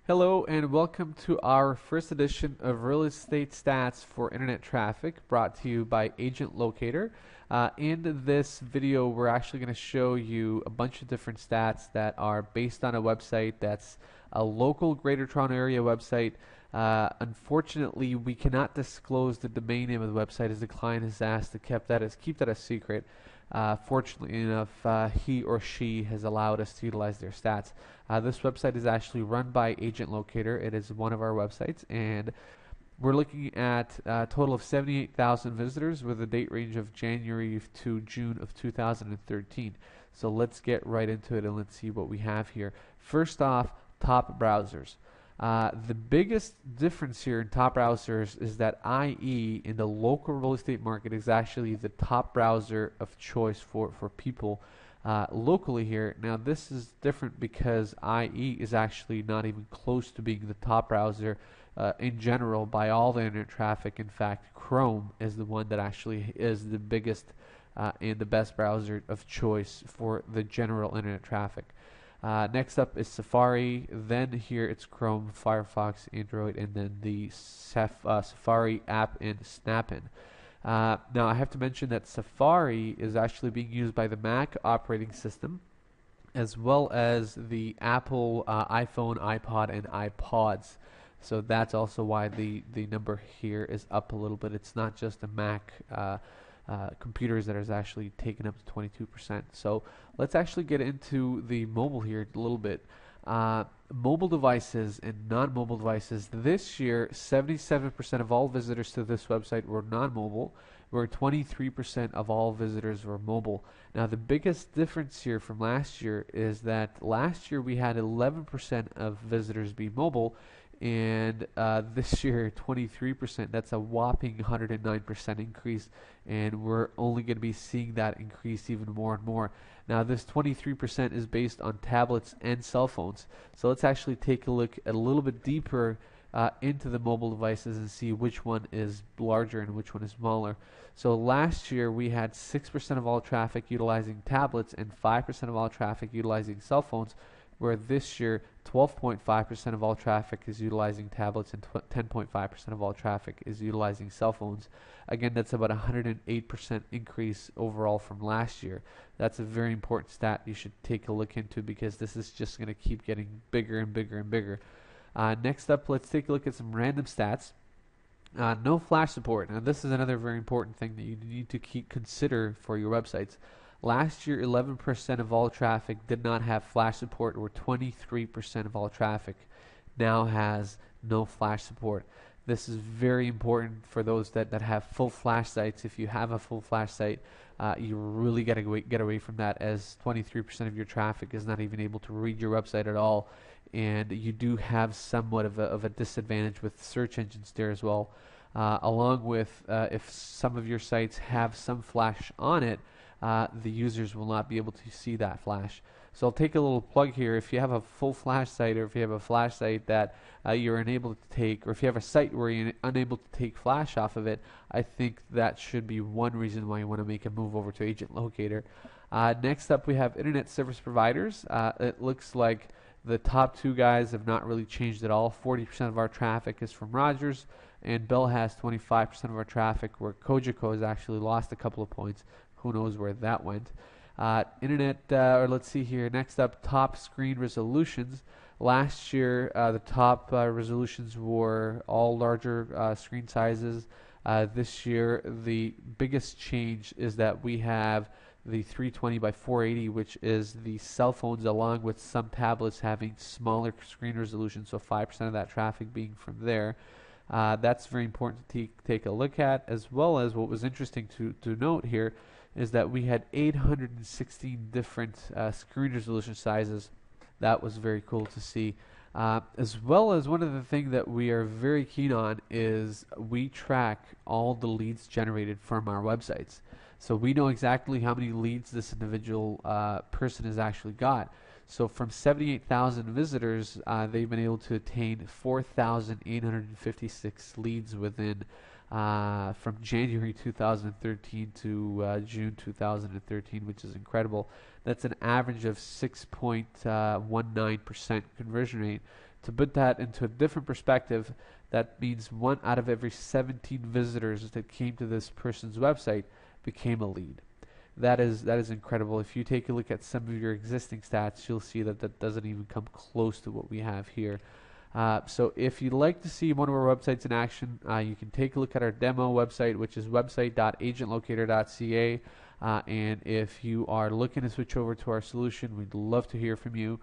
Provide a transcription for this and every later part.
Hello and welcome to our first edition of Real Estate Stats for Internet Traffic, brought to you by Agent Locator. In this video, we're actually going to show you a bunch of different stats that are based on a website that's a local Greater Toronto Area website. Unfortunately, we cannot disclose the domain name of the website as the client has asked to keep that a secret. Fortunately enough, he or she has allowed us to utilize their stats. This website is actually run by Agent Locator. It is one of our websites, and we're looking at a total of 78,000 visitors with a date range of January to June of 2013. So let's get right into it and let's see what we have here. First off, top browsers. The biggest difference here in top browsers is that IE in the local real estate market is actually the top browser of choice for people locally here. Now this is different because IE is actually not even close to being the top browser in general by all the internet traffic. In fact, Chrome is the one that actually is the biggest and the best browser of choice for the general internet traffic. Next up is Safari, then here it's Chrome, Firefox, Android, and then the Safari app in Snapin. Now I have to mention that Safari is actually being used by the Mac operating system as well as the Apple iPhone, iPod, and iPods. So that's also why the number here is up a little bit. It's not just the Mac computers that is actually taken up to 22%. So let's actually get into the mobile here a little bit. Mobile devices and non-mobile devices. This year, 77% of all visitors to this website were non-mobile, where 23% of all visitors were mobile. Now, the biggest difference here from last year is that last year we had 11% of visitors be mobile, and this year 23%. That's a whopping 109% increase, and we're only going to be seeing that increase even more and more. Now this 23% is based on tablets and cell phones, so let's actually take a look a little bit deeper into the mobile devices and see which one is larger and which one is smaller. So last year we had 6% of all traffic utilizing tablets and 5% of all traffic utilizing cell phones, where this year 12.5% of all traffic is utilizing tablets and 10.5% of all traffic is utilizing cell phones. Again, that's about a 108% increase overall from last year. That's a very important stat you should take a look into because this is just going to keep getting bigger and bigger and bigger. Next up, let's take a look at some random stats. No flash support. Now this is another very important thing that you need to consider for your websites. Last year, 11% of all traffic did not have flash support, or 23% of all traffic now has no flash support. This is very important for those that have full flash sites. If you have a full flash site, you really got to get away from that, as 23% of your traffic is not even able to read your website at all, and you do have somewhat of a disadvantage with search engines there as well. Along with if some of your sites have some flash on it, the users will not be able to see that flash. So I'll take a little plug here. If you have a full flash site, or if you have a flash site that you're unable to take, or if you have a site where you're unable to take flash off of it, I think that should be one reason why you want to make a move over to Agent Locator. Next up, we have internet service providers. It looks like the top two guys have not really changed at all. 40% of our traffic is from Rogers, and Bell has 25% of our traffic, where Cogeco has actually lost a couple of points. Who knows where that went. Or let's see here. Next up, top screen resolutions. Last year, the top resolutions were all larger screen sizes. This year, the biggest change is that we have the 320 by 480, which is the cell phones along with some tablets having smaller screen resolution, so 5% of that traffic being from there. That's very important to take a look at, as well as what was interesting to note here is that we had 816 different screen resolution sizes. That was very cool to see. As well as, one of the things that we are very keen on is we track all the leads generated from our websites. So we know exactly how many leads this individual person has actually got. So from 78,000 visitors, they've been able to attain 4,856 leads within from January 2013 to June 2013, which is incredible. That's an average of 6.19% conversion rate. To put that into a different perspective, that means 1 out of every 17 visitors that came to this person's website became a lead. That is incredible. If you take a look at some of your existing stats, you'll see that that doesn't even come close to what we have here. So if you'd like to see one of our websites in action, you can take a look at our demo website, which is website.agentlocator.ca. And if you are looking to switch over to our solution, we'd love to hear from you.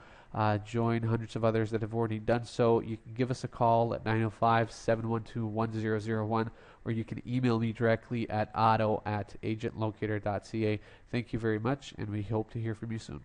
Join hundreds of others that have already done so. You can give us a call at 905-712-1001, or you can email me directly at otto@agentlocator.ca. Thank you very much, and we hope to hear from you soon.